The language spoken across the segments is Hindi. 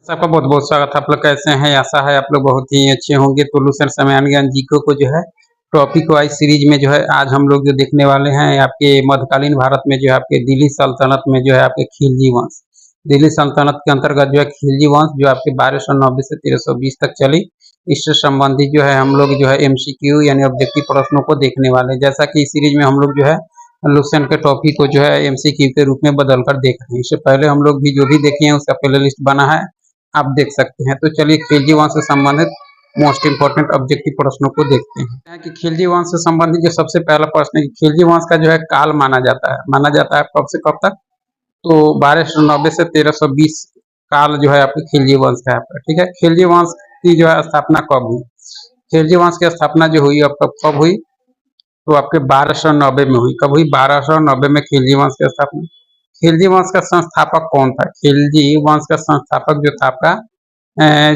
सबका बहुत बहुत स्वागत है। आप लोग कैसे हैं? आशा है आप लोग बहुत ही अच्छे होंगे। तो लूसेंट समयान ज्ञान जीके को जो है टॉपिक वाइज सीरीज में जो है आज हम लोग जो देखने वाले हैं आपके मध्यकालीन भारत में जो है आपके दिल्ली सल्तनत में जो है आपके खिलजी वंश, दिल्ली सल्तनत के अंतर्गत जो है खिलजी वंश जो आपके 1290 से 1320 तक चली। इससे संबंधित जो है हम लोग जो है एमसीक्यू यानी ऑब्जेक्टिव प्रश्नों को देखने वाले हैं। जैसा कि इस सीरीज में हम लोग जो है लूसेंट के टॉपिक को जो है एमसीक्यू के रूप में बदल कर देख रहे हैं। इससे पहले हम लोग भी जो भी देखे हैं उसका प्ले लिस्ट बना है, आप देख सकते हैं। तो चलिए खिलजी वंश से संबंधित मोस्ट इंपोर्टेंट ऑब्जेक्टिव प्रश्नों को देखते हैं कि खिलजी वंश से संबंधित जो सबसे पहला प्रश्न है कि खिलजी वंश का जो है काल माना जाता है कब से कब तक? तो 1290 से 1320 काल जो है आपके खिलजी वंश का है। ठीक है, खिलजी वंश की जो है स्थापना कब हुई? खिलजी वंश की स्थापना जो हुई अब कब हुई? तो आपके 1290 में हुई। कब हुई? 1290 में खिलजी वंश की स्थापना। खिलजी वंश का संस्थापक कौन था? खिलजी वंश का संस्थापक जो था आपका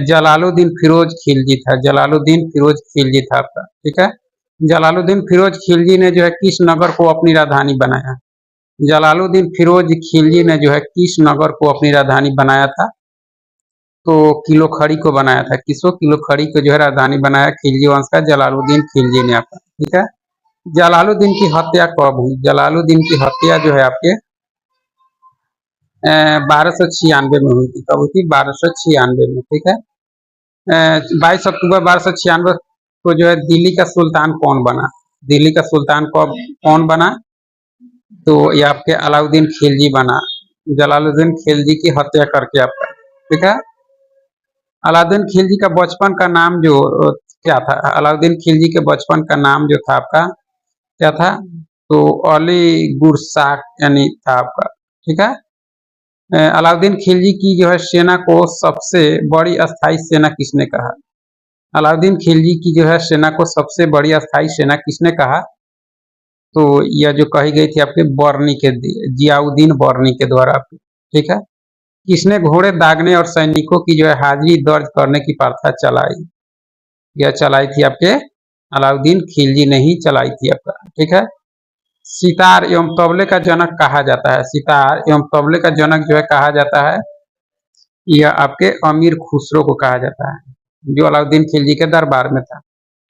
जलालुद्दीन फिरोज खिलजी था। जलालुद्दीन फिरोज खिलजी था आपका। ठीक है, जलालुद्दीन फिरोज खिलजी ने जो है किस नगर को अपनी राजधानी बनाया? जलालुद्दीन फिरोज खिलजी ने जो है किस नगर को अपनी राजधानी बनाया था? तो किलो खड़ी को बनाया था। किसको? किलो खड़ी को जो है राजधानी बनाया खिलजी वंश का जलालुद्दीन खिलजी ने आपका। ठीक है, जलालुद्दीन की हत्या कब हुई? जलालुद्दीन की हत्या जो है आपके 1296 में हुई थी। कब हुई थी? 1296 में। ठीक है, 22 अक्टूबर 1296 को जो है दिल्ली का सुल्तान कौन बना? दिल्ली का सुल्तान कौन बना? तो ये आपके अलाउद्दीन खिलजी बना, जलालुद्दीन खिलजी की हत्या करके आपका। ठीक है, अलाउद्दीन खिलजी का बचपन का नाम जो क्या था? अलाउद्दीन खिलजी के बचपन का नाम जो था आपका क्या था? तो अली गुरसाक यानी था आपका। ठीक है, अलाउद्दीन खिलजी की जो है सेना को सबसे बड़ी अस्थाई सेना किसने कहा? अलाउद्दीन खिलजी की जो है सेना को सबसे बड़ी अस्थाई सेना किसने कहा? तो यह जो कही गई थी आपके बर्नी के जियाउद्दीन बर्नी के द्वारा। ठीक है, किसने घोड़े दागने और सैनिकों की जो है हाजिरी दर्ज करने की प्रथा चलाई? यह चलाई थी आपके अलाउद्दीन खिलजी ने ही चलाई थी आपका। ठीक है, सितार एवं तबले का जनक कहा जाता है। सितार एवं तबले का जनक जो है कहा जाता है, यह आपके अमीर खुसरो को कहा जाता है, जो अलाउद्दीन खिलजी के दरबार में था।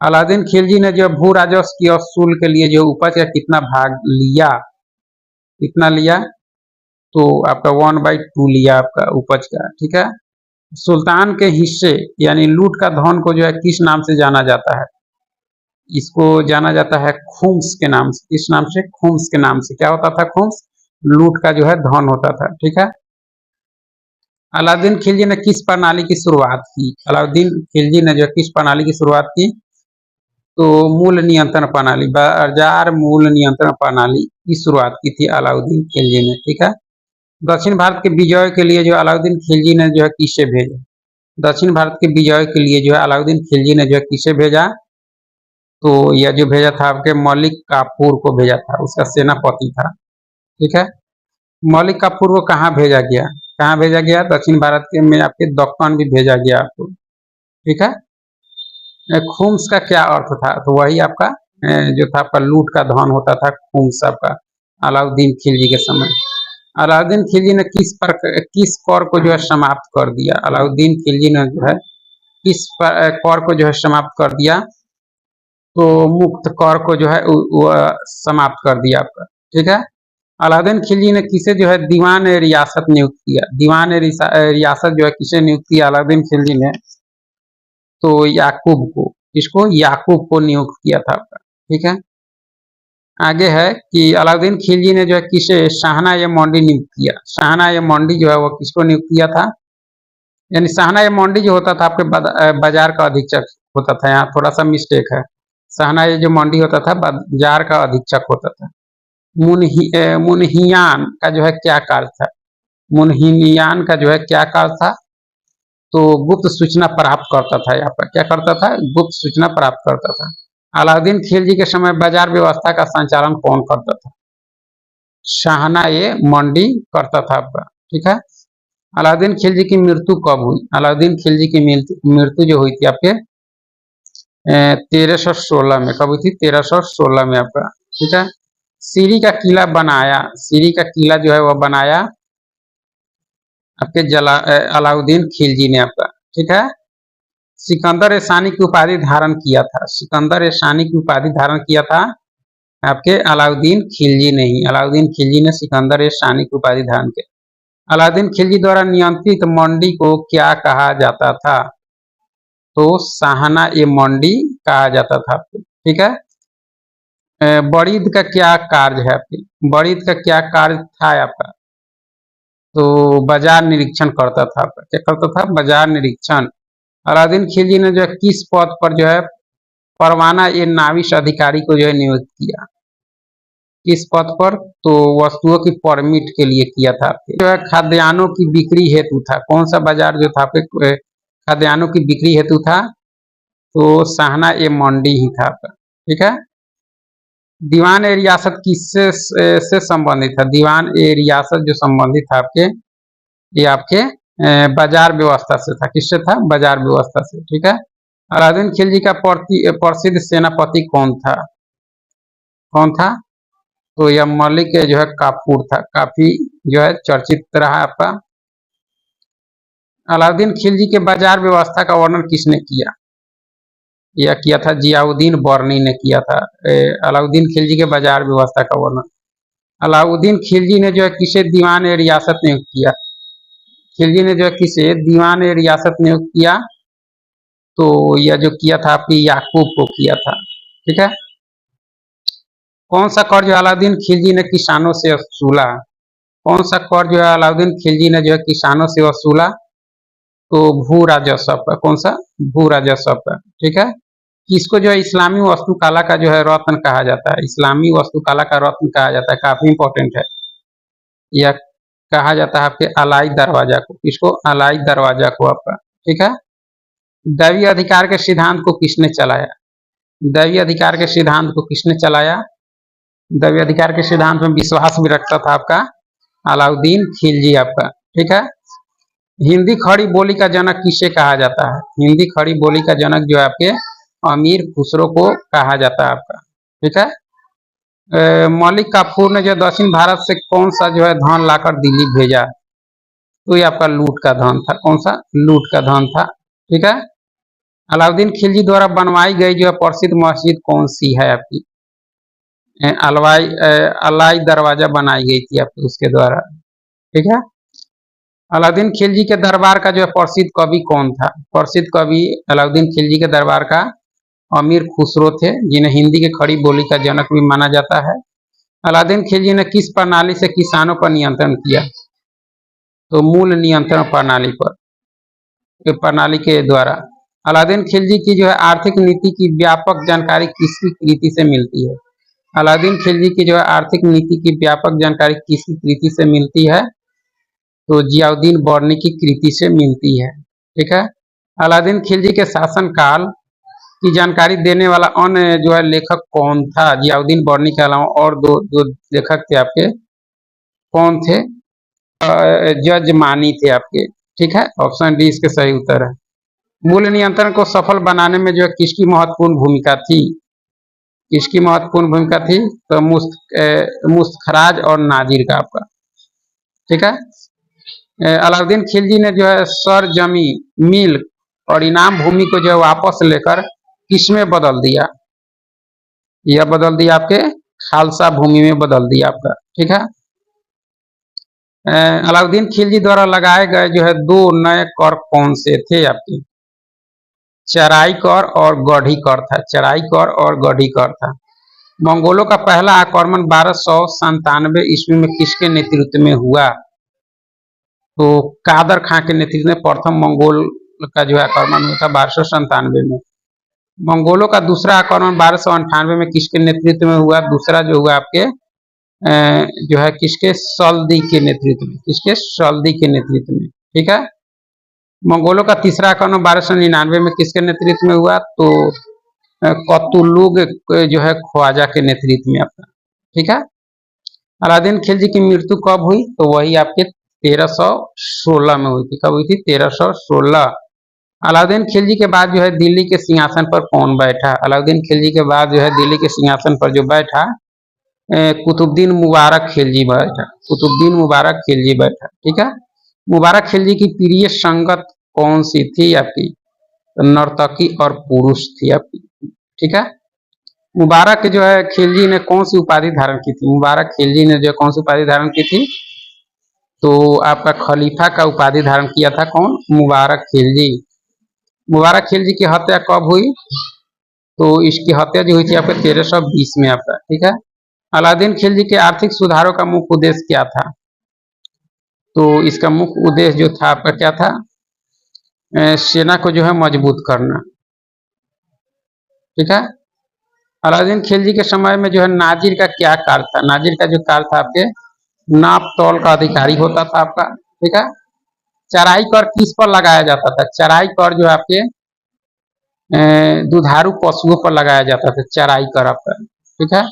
अलाउद्दीन खिलजी ने जो भू राजस्व की वसूल के लिए जो उपज का कितना भाग लिया? कितना लिया? तो आपका 1/2 लिया आपका उपज का। ठीक है, सुल्तान के हिस्से यानी लूट का धन को जो है किस नाम से जाना जाता है? इसको जाना जाता है खुम्स के नाम से। किस नाम से? खुम्स के नाम से। क्या होता था? खुम्स लूट का जो है धन होता था। ठीक है, अलाउद्दीन खिलजी ने किस प्रणाली की शुरुआत की? अलाउद्दीन खिलजी ने जो किस प्रणाली की शुरुआत की? तो मूल नियंत्रण प्रणाली, बाजार मूल नियंत्रण प्रणाली की शुरुआत की थी अलाउद्दीन खिलजी ने। ठीक है, दक्षिण भारत के विजय के लिए जो अलाउद्दीन खिलजी ने जो है किसे भेजा? दक्षिण भारत के विजय के लिए जो है अलाउद्दीन खिलजी ने जो है किसे भेजा? तो यह जो भेजा था आपके मलिक काफूर को भेजा था, उसका सेनापति था। ठीक है, मलिक काफूर को कहाँ भेजा गया? कहाँ भेजा गया? दक्षिण भारत के में आपके दक्कन भी भेजा गया आपको। ठीक है, खुम्स का क्या अर्थ था? तो वही आपका जो था आपका लूट का धन होता था खुम्स आपका अलाउद्दीन खिलजी के समय। अलाउद्दीन खिलजी ने किस कर को जो है समाप्त कर दिया? अलाउद्दीन खिलजी ने जो है किस कर को जो है समाप्त कर दिया? तो मुक्त कर को जो है समाप्त कर दिया आपका। ठीक है, अलाउद्दीन खिलजी ने किसे जो है दीवान रियासत नियुक्त किया? दीवान रियासत जो है किसे नियुक्त किया अलाउद्दीन खिलजी ने? तो याकूब को। इसको याकूब को नियुक्त किया था आपका। ठीक है, आगे है कि अलाउद्दीन खिलजी ने जो है किसे शाहना या मंडी नियुक्त किया? शाहना या मंडी जो है वो किसको नियुक्त किया था? यानी शाहना या मंडी जो होता था आपके बाजार का अधीक्षक होता था। यहाँ थोड़ा सा मिस्टेक है, शाहना ये जो मंडी होता था बाजार का अधीक्षक होता था। मुनहियान का जो है क्या कार्य था? मुनहियान का जो है क्या कार्य था? तो गुप्त सूचना प्राप्त करता था। यहाँ पर क्या करता था? गुप्त सूचना प्राप्त करता था। अलाउद्दीन खिलजी के समय बाजार व्यवस्था का संचालन कौन करता था? शाहना ये मंडी करता था आपका। ठीक है, अलाउद्दीन खिलजी की मृत्यु कब हुई? अलाउद्दीन खिलजी की मृत्यु जो हुई थी आपके 1316 में। कब हुई थी? 1316 में आपका। ठीक है, सीरी का किला बनाया, सीरी का किला जो है वह बनाया आपके अलाउद्दीन खिलजी ने आपका, ठीक है। सिकंदर ए सानी की उपाधि धारण किया था, सिकंदर ए सानी की उपाधि धारण किया था आपके अलाउद्दीन खिलजी ने ही, अलाउद्दीन खिलजी ने सिकंदर ए सानी की उपाधि धारण की। अलाउद्दीन खिलजी द्वारा नियंत्रित मंडी को क्या कहा जाता था? तो शाहना ए मंडी कहा जाता था आपको, ठीक है। बड़ीद का क्या कार्य है आपके? बड़ीद का क्या कार्य था आपका? तो बाजार निरीक्षण करता था आपका, क्या करता था? बाजार निरीक्षण। अलाउद्दीन खिलजी ने जो है किस पद पर जो है परवाना ए नाविश अधिकारी को जो है नियुक्त किया? किस पद पर? तो वस्तुओं की परमिट के लिए किया था आपके। जो है खाद्यान्नों की बिक्री हेतु था, कौन सा बाजार जो था आपके खाद्यान्नों की बिक्री हेतु था? तो शाहना ए मंडी ही था आपका, ठीक है। दीवान ए रियासत किससे से संबंधित था? दीवान ए रियासत जो संबंधित था आपके, ये आपके बाजार व्यवस्था से था। किससे था? बाजार व्यवस्था से, ठीक है। अलाउद्दीन खिलजी का प्रसिद्ध सेनापति कौन था? कौन था? तो यह मलिक जो है काफूर था, काफी जो है चर्चित रहा आपका। अलाउद्दीन खिलजी के बाजार व्यवस्था का वर्णन किसने किया? यह किया था जियाउद्दीन बर्नी ने किया था अलाउद्दीन खिलजी के बाजार व्यवस्था का वर्णन। अलाउद्दीन खिलजी ने जो है किसे दीवान ए रियासत नियुक्त किया? खिलजी ने जो है किसे दीवान ए रियासत नियुक्त किया? तो यह जो किया था आपकी याकूब को किया था, ठीक है। कौन सा कर जो अलाउद्दीन खिलजी ने किसानों से वसूला? कौन सा कर जो है अलाउद्दीन खिलजी ने जो है किसानों से वसूला? तो भू राजस्व का, कौन सा? भू राजस्व का, ठीक है। किसको जो है इस्लामी वास्तुकला का जो है रत्न कहा जाता है? इस्लामी वास्तुकला का रत्न कहा जाता है, काफी इंपॉर्टेंट है। यह कहा जाता है आपके अलाई दरवाजा को। किसको? अलाई दरवाजा को आपका, ठीक है। दैवीय अधिकार के सिद्धांत को किसने चलाया? दैवीय अधिकार के सिद्धांत को किसने चलाया? दैवीय अधिकार के सिद्धांत में विश्वास भी रखता था आपका अलाउद्दीन खिलजी आपका, ठीक है। हिंदी खड़ी बोली का जनक किसे कहा जाता है? हिंदी खड़ी बोली का जनक जो है आपके अमीर खुसरो को कहा जाता है आपका, ठीक है। मलिक काफूर ने जो दक्षिण भारत से कौन सा जो है धन लाकर दिल्ली भेजा? तो ये आपका लूट का धन था। कौन सा? लूट का धन था, ठीक है। अलाउद्दीन खिलजी द्वारा बनवाई गई जो है प्रसिद्ध मस्जिद कौन सी है आपकी? अलाई दरवाजा बनाई गई थी आपकी उसके द्वारा, ठीक है। अलाउद्दीन खिलजी के दरबार का जो है प्रसिद्ध कवि कौन था? प्रसिद्ध कवि अलाउद्दीन खिलजी के दरबार का अमीर खुसरो थे, जिन्हें हिंदी के खड़ी बोली का जनक भी माना जाता है। अलाउद्दीन खिलजी ने किस प्रणाली से किसानों पर नियंत्रण किया? तो मूल नियंत्रण प्रणाली पर, प्रणाली के द्वारा। अलाउद्दीन खिलजी की जो है आर्थिक नीति की व्यापक जानकारी किसकी कृति से मिलती है? अलाउद्दीन खिलजी की जो है आर्थिक नीति की व्यापक जानकारी किसकी कृति से मिलती है? तो जियाउद्दीन बर्नी की कृति से मिलती है, ठीक है। अलाउद्दीन खिलजी के शासन काल की जानकारी देने वाला अन्य जो है लेखक कौन था? जियाउद्दीन बर्नी के अलावा और दो लेखक थे आपके, कौन थे? जजमानी थे आपके, ठीक है। ऑप्शन डी इसके सही उत्तर है। मूल्य नियंत्रण को सफल बनाने में जो है किसकी महत्वपूर्ण भूमिका थी? किसकी महत्वपूर्ण भूमिका थी? तो मुस्तखराज और नाजिर का आपका, ठीक है। अलाउद्दीन खिलजी ने जो है सरजमी मिल और इनाम भूमि को जो है वापस लेकर किसमें बदल दिया? यह बदल दिया आपके खालसा भूमि में बदल दिया आपका, ठीक है। अलाउद्दीन खिलजी द्वारा लगाए गए जो है दो नए कर कौन से थे आपके? चराई कर और गढ़ी कर था, चराई कर और गढ़ी कर था। मंगोलों का पहला आक्रमण 1297 ईस्वी में किसके नेतृत्व में हुआ? तो कादर खां के नेतृत्व में प्रथम मंगोल का जो आक्रमण हुआ था 1297 में। मंगोलों का दूसरा आक्रमण 1298 में किसके नेतृत्व में हुआ? दूसरा जो हुआ आपके जो है किसके? सल्दी के नेतृत्व में, किसके? सल्दी के नेतृत्व में, ठीक है। मंगोलों का तीसरा आक्रमण 1299 में किसके नेतृत्व में हुआ? तो कतुलुग जो है ख्वाजा के नेतृत्व में आपका, ठीक है। अलाउद्दीन खिलजी की मृत्यु कब हुई? तो वही आपके 1316 में हुई थी। कब हुई थी? 1316। अलाउद्दीन खिलजी के बाद जो है दिल्ली के सिंहासन पर कौन बैठा? अलाउद्दीन खिलजी के बाद जो है दिल्ली के सिंहासन पर जो बैठा कुतुबुद्दीन मुबारक खिलजी बैठा, कुतुबुद्दीन मुबारक खिलजी बैठा, ठीक है। मुबारक खिलजी की प्रिय संगत कौन सी थी आपकी? नर्तकी और पुरुष थी आपकी। ठीक है। मुबारक जो है खिलजी ने कौन सी उपाधि धारण की थी? मुबारक खिलजी ने जो कौन सी उपाधि धारण की थी? तो आपका खलीफा का उपाधि धारण किया था कौन? मुबारक खिलजी। मुबारक खिलजी की हत्या कब हुई? तो इसकी हत्या जो हुई थी आपके 1320 में आपका। ठीक है। अलाउद्दीन खिलजी के आर्थिक सुधारों का मुख्य उद्देश्य क्या था? तो इसका मुख्य उद्देश्य जो था आपका क्या था? सेना को जो है मजबूत करना। ठीक है। अलाउद्दीन खिलजी के समय में जो है नाजिर का क्या कार्य था? नाजिर का जो कार्य था आपके नाप तौल का अधिकारी होता था आपका। ठीक है। चराई कर किस पर लगाया जाता था? चराई कर जो है आपके दुधारू पशुओं पर लगाया जाता था, चराई कर आपका। ठीक है।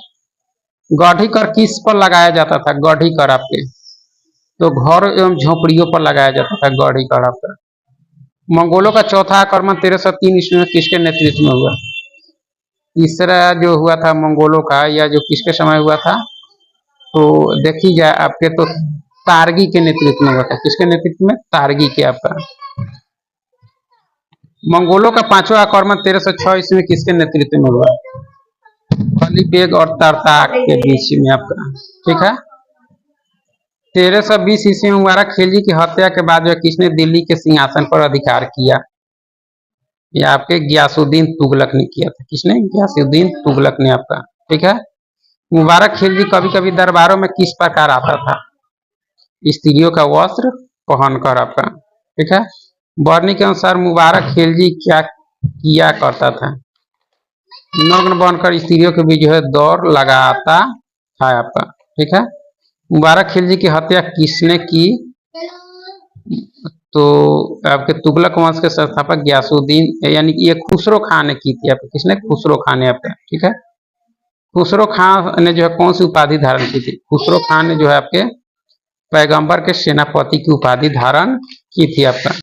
गढ़ी कर किस पर लगाया जाता था? गढ़ी कर आपके तो घर एवं झोपड़ियों पर लगाया जाता था गढ़ी कर आपका। मंगोलों का चौथा आक्रमण 1303 ईस्वी में किसके नेतृत्व में हुआ? तीसरा जो हुआ था मंगोलों का, या जो किसके समय हुआ था? तो देखी जाए आपके तो तारगी के नेतृत्व में हुआ था। किसके नेतृत्व में? तारगी के आपका। मंगोलों का पांचवा आक्रमण 1306 ईस्वी में किसके नेतृत्व में हुआ? अली बेग और तरताक के बीच में आपका। ठीक है। 1320 ईस्वी में मुबारक खिलजी की हत्या के बाद जो किसने दिल्ली के सिंहासन पर अधिकार किया? यह आपके गियासुद्दीन तुगलक ने किया था। किसने? गियासुद्दीन तुगलक ने आपका। ठीक है। मुबारक खिलजी कभी कभी दरबारों में किस प्रकार आता था? स्त्रियों का वस्त्र पहनकर आपका। ठीक है। वर्णी के अनुसार मुबारक खिलजी क्या किया करता था? नग्न बनकर स्त्रियों के बीच जो है दौड़ लगाता था आपका। ठीक है। मुबारक खिलजी की हत्या किसने की? तो आपके तुगलक वंश के संस्थापक गियासुद्दीन, यानी कि ये खुसरो खान ने की थी आपके। किसने? खुसरो खान ने आपके। ठीक है। खुसरो खान ने जो है कौन सी उपाधि धारण की थी? खुसरो खान ने जो है आपके पैगंबर के सेनापति की उपाधि धारण की थी आपका।